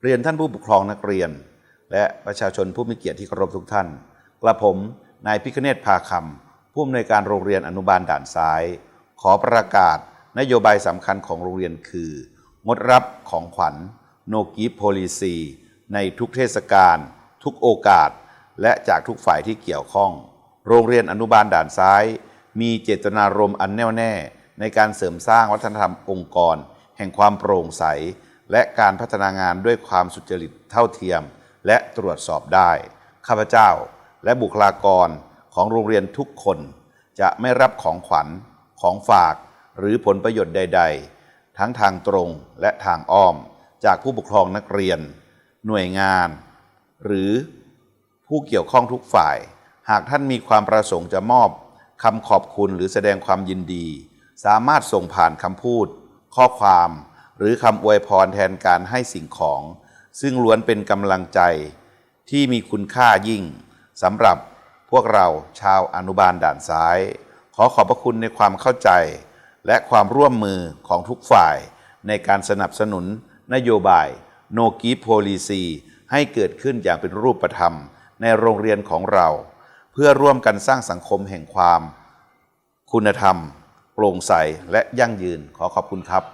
เรียนท่านผู้ปกครองนักเรียนและประชาชนผู้มีเกียรติที่เคารพทุกท่านกระผมนายพิคเนศ ภาคำผู้อำนวยการโรงเรียนอนุบาลด่านซ้ายขอประกาศนโยบายสำคัญของโรงเรียนคืองดรับของขวัญ No Gift Policy ในทุกเทศกาลทุกโอกาสและจากทุกฝ่ายที่เกี่ยวข้องโรงเรียนอนุบาลด่านซ้ายมีเจตนารมณ์อันแน่วแน่ในการเสริมสร้างวัฒนธรรมองค์กรแห่งความโปร่งใสและการพัฒนางานด้วยความสุจริตเท่าเทียมและตรวจสอบได้ข้าพเจ้าและบุคลากรของโรงเรียนทุกคนจะไม่รับของขวัญของฝากหรือผลประโยชน์ใดๆทั้งทางตรงและทางอ้อมจากผู้ปกครองนักเรียนหน่วยงานหรือผู้เกี่ยวข้องทุกฝ่ายหากท่านมีความประสงค์จะมอบคำขอบคุณหรือแสดงความยินดีสามารถส่งผ่านคำพูดข้อความหรือคำอวยพรแทนการให้สิ่งของซึ่งล้วนเป็นกำลังใจที่มีคุณค่ายิ่งสำหรับพวกเราชาวอนุบาลด่านซ้ายขอขอบพระคุณในความเข้าใจและความร่วมมือของทุกฝ่ายในการสนับสนุนนโยบาย No Gift Policy ให้เกิดขึ้นอย่างเป็นรูปธรรมในโรงเรียนของเราเพื่อร่วมกันสร้างสังคมแห่งความคุณธรรมโปร่งใสและยั่งยืนขอขอบคุณครับ